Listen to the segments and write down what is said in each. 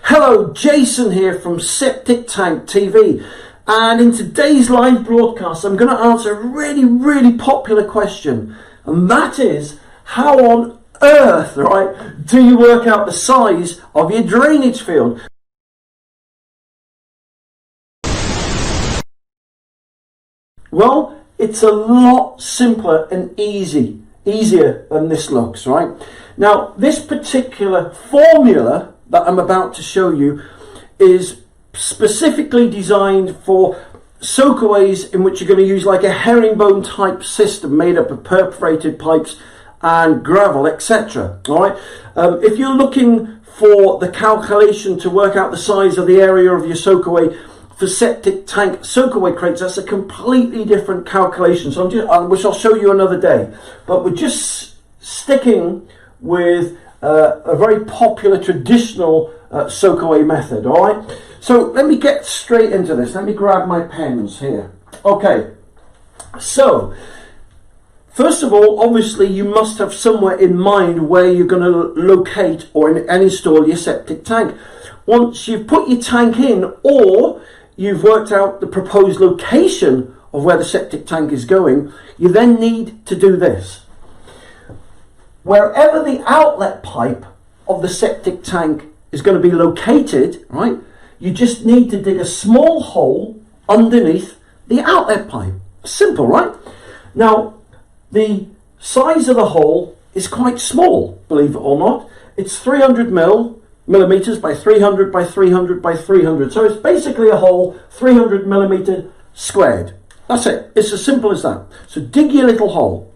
Hello, Jason here from Septic Tank TV, and in today's live broadcast I'm going to answer a really popular question, and that is, how on earth, right, do you work out the size of your drainage field? Well, it's a lot simpler and easier than this looks, right? Now, this particular formula that I'm about to show you is specifically designed for soakaways, in which you're going to use like a herringbone type system made up of perforated pipes and gravel, etc. All right. If you're looking for the calculation to work out the size of the area of your soakaway for septic tank soakaway crates, that's a completely different calculation. So which I'll show you another day. But we're just sticking with a very popular traditional soakaway method. All right. So let me get straight into this. Let me grab my pens here. Okay. So first of all, obviously you must have somewhere in mind where you're going to locate and install your septic tank. Once you've put your tank in, or you've worked out the proposed location of where the septic tank is going, you then need to do this. Wherever the outlet pipe of the septic tank is going to be located, right, you just need to dig a small hole underneath the outlet pipe. Simple, right? Now, the size of the hole is quite small, believe it or not. It's 300 millimeters by 300 by 300 by 300. So it's basically a hole 300 millimeter squared. That's it. It's as simple as that. So dig your little hole.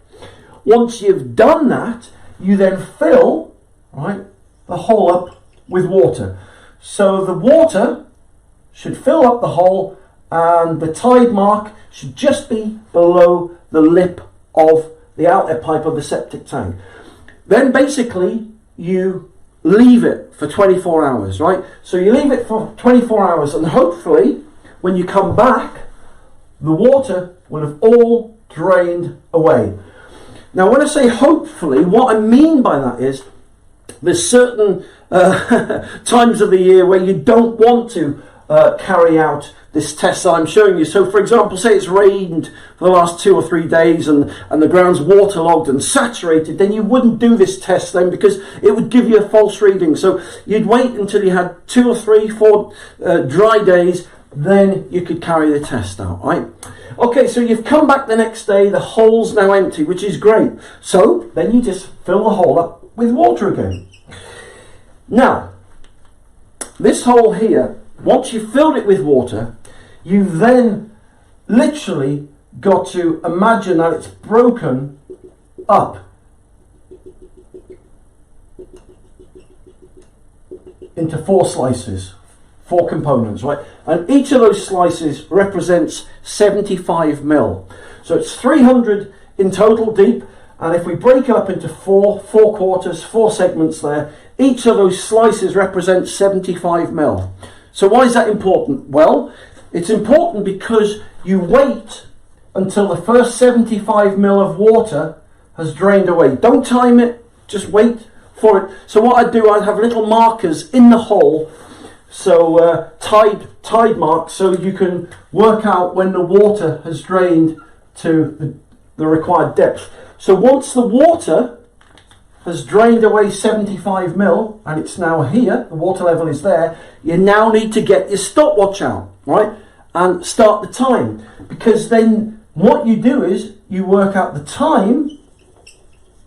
Once you've done that, you then fill, right, the hole up with water. So the water should fill up the hole, and the tide mark should just be below the lip of the outlet pipe of the septic tank. Then basically you leave it for 24 hours, right? So you leave it for 24 hours, and hopefully when you come back, the water will have all drained away. Now, when I say hopefully, what I mean by that is there's certain times of the year where you don't want to carry out this test that I'm showing you. So, for example, say it's rained for the last 2 or 3 days and the ground's waterlogged and saturated, then you wouldn't do this test then, because it would give you a false reading. So you'd wait until you had 2 or 3, 4 dry days, then you could carry the test out, right? Okay, so you've come back the next day, the hole's now empty, which is great. So then you just fill the hole up with water again. Now, this hole here, once you've filled it with water, you've then literally got to imagine that it's broken up into 4 slices. 4 components, right? And each of those slices represents 75 mil. So it's 300 in total deep, and if we break it up into 4 quarters, 4 segments there, each of those slices represents 75 mil. So why is that important? Well, it's important because you wait until the first 75 mil of water has drained away. Don't time it, just wait for it. So what I do, I have little markers in the hole, so tide marks, so you can work out when the water has drained to the required depth. So once the water has drained away 75 mil, and it's now here, the water level is there, you now need to get your stopwatch out, right, and start the time. Because then what you do is you work out the time,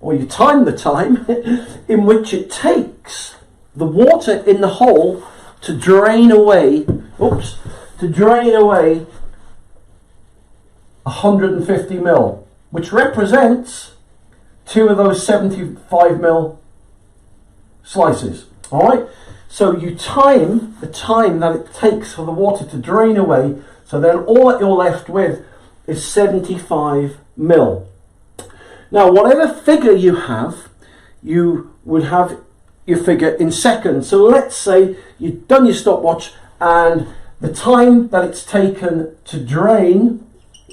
or you time the time in which it takes the water in the hole to drain away 150 mil, which represents 2 of those 75 mil slices. All right, so you time the time that it takes for the water to drain away, so then all that you're left with is 75 mil. Now, whatever figure you have, you would have your figure in seconds. So let's say you've done your stopwatch, and the time that it's taken to drain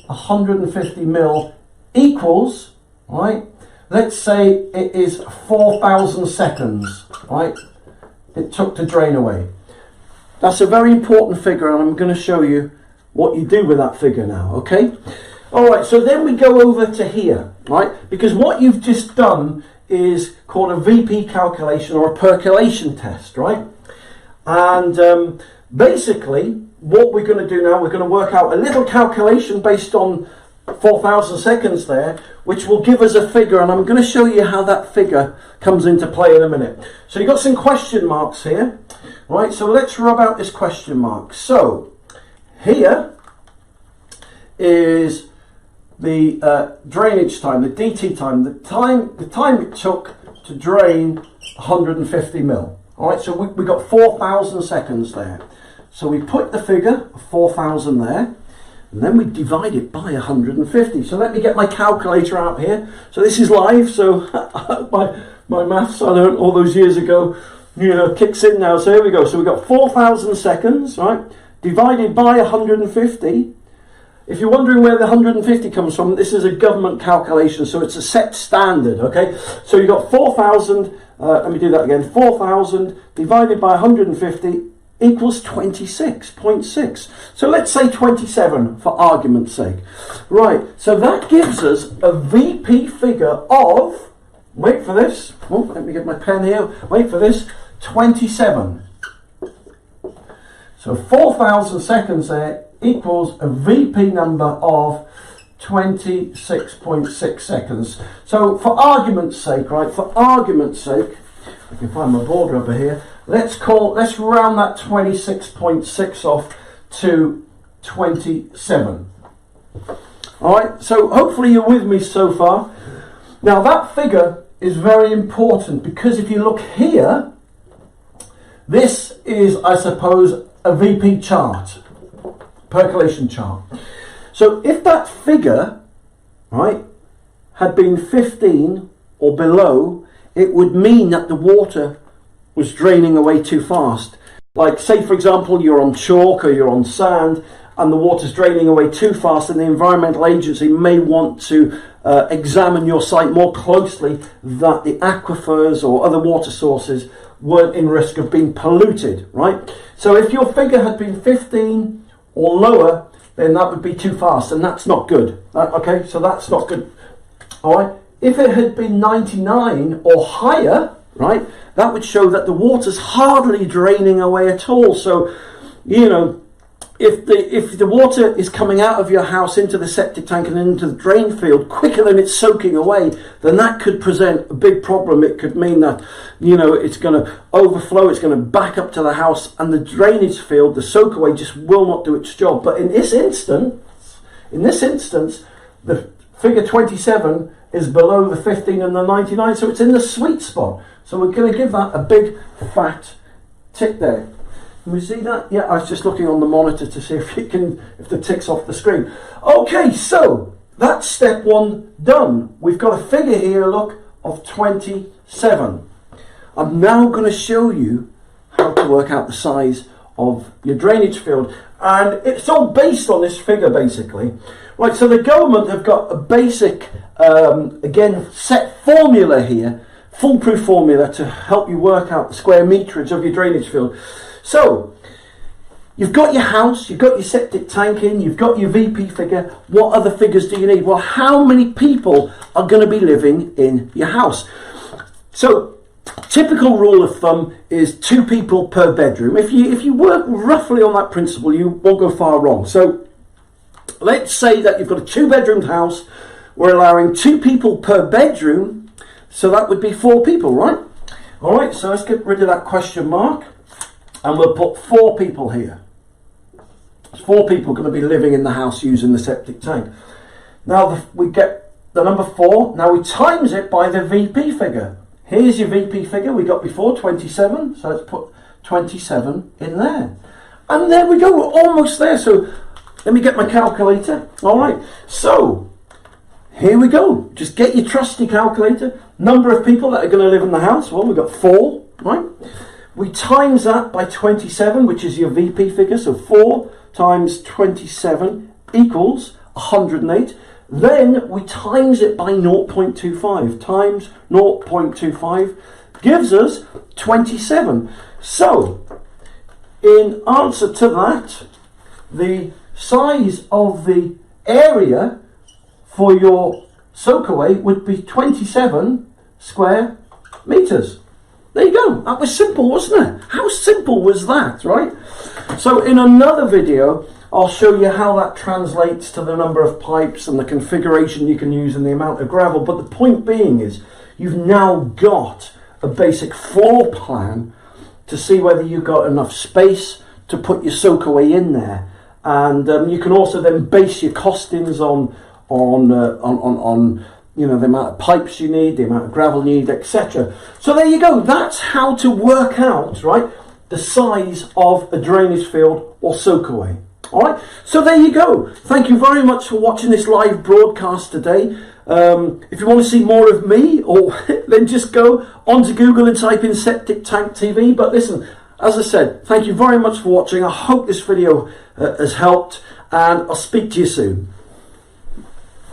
150 mil equals, right, let's say it is 4,000 seconds, right, it took to drain away. That's a very important figure, and I'm going to show you what you do with that figure now, okay? All right, so then we go over to here, right? Because what you've just done is called a VP calculation or a percolation test, right? And basically, what we're going to do now, we're going to work out a little calculation based on 4,000 seconds there, which will give us a figure, and I'm going to show you how that figure comes into play in a minute. So you've got some question marks here, right? So let's rub out this question mark. So here is the drainage time, the DT time, the time it took to drain 150 mil. All right, so we got 4,000 seconds there. So we put the figure of 4,000 there, and then we divide it by 150. So let me get my calculator out here. So this is live, so my maths I learned all those years ago, kicks in now. So here we go. So we've got 4,000 seconds, right, divided by 150. If you're wondering where the 150 comes from, this is a government calculation, so it's a set standard, okay? So you've got 4,000, let me do that again, 4,000 divided by 150 equals 26.6. So let's say 27 for argument's sake. Right, so that gives us a VP figure of, wait for this, let me get my pen here, wait for this, 27. So 4,000 seconds there equals a VP number of 26.6 seconds. So for argument's sake, right, for argument's sake, I can find my board rubber here, let's round that 26.6 off to 27. Alright, so hopefully you're with me so far. Now that figure is very important because if you look here, this is, I suppose, a VP chart, percolation chart. So if that figure, right, had been 15 or below, it would mean that the water was draining away too fast. Like say for example you're on chalk or you're on sand and the water's draining away too fast, and the environmental agency may want to examine your site more closely that the aquifers or other water sources weren't in risk of being polluted, right? So if your figure had been 15 or lower, then that would be too fast, and that's not good. Okay, so that's not good. All right. If it had been 99 or higher, right, that would show that the water's hardly draining away at all. So, if the water is coming out of your house into the septic tank and into the drain field quicker than it's soaking away, then that could present a big problem. It could mean that, it's going to overflow, it's going to back up to the house, and the drainage field, the soakaway, just will not do its job. But in this instance, the figure 27 is below the 15 and the 99, so it's in the sweet spot. So we're going to give that a big fat tick there. Can we see that? Yeah, I was just looking on the monitor to see if the tick's off the screen. Okay, so that's step one done. We've got a figure here, look, of 27. I'm now going to show you how to work out the size of your drainage field, and it's all based on this figure basically. Right, so the government have got a basic, again, set formula here, foolproof formula to help you work out the square meterage of your drainage field. So, you've got your house, you've got your septic tank in, you've got your VP figure. What other figures do you need? Well, how many people are going to be living in your house? So, typical rule of thumb is 2 people per bedroom. If you work roughly on that principle, you won't go far wrong. So, let's say that you've got a 2-bedroom house. We're allowing 2 people per bedroom, so that would be 4 people, right? All right, so let's get rid of that question mark, and we'll put 4 people here. 4 people going to be living in the house using the septic tank. Now we get the number 4. Now we times it by the VP figure. Here's your VP figure we got before, 27. So let's put 27 in there. And there we go, we're almost there. So let me get my calculator. All right, so here we go. Just get your trusty calculator. Number of people that are going to live in the house. Well, we've got 4, right? We times that by 27, which is your VP figure. So 4 times 27 equals 108. Then we times it by 0.25. Times 0.25 gives us 27. So in answer to that, the size of the area for your soakaway would be 27 square meters. There you go. That was simple, wasn't it? How simple was that, right? So in another video, I'll show you how that translates to the number of pipes and the configuration you can use and the amount of gravel. But the point being is, you've now got a basic floor plan to see whether you've got enough space to put your soakaway in there. And you can also then base your costings on you know, the amount of pipes you need, the amount of gravel you need, etc. So there you go. That's how to work out, right, the size of a drainage field or soakaway. All right. So there you go. Thank you very much for watching this live broadcast today. If you want to see more of me, or then just go onto Google and type in Septic Tank TV. But listen, as I said, thank you very much for watching. I hope this video has helped, and I'll speak to you soon.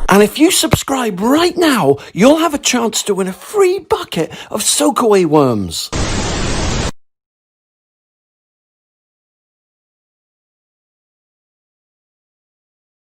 And if you subscribe right now, you'll have a chance to win a free bucket of soakaway worms.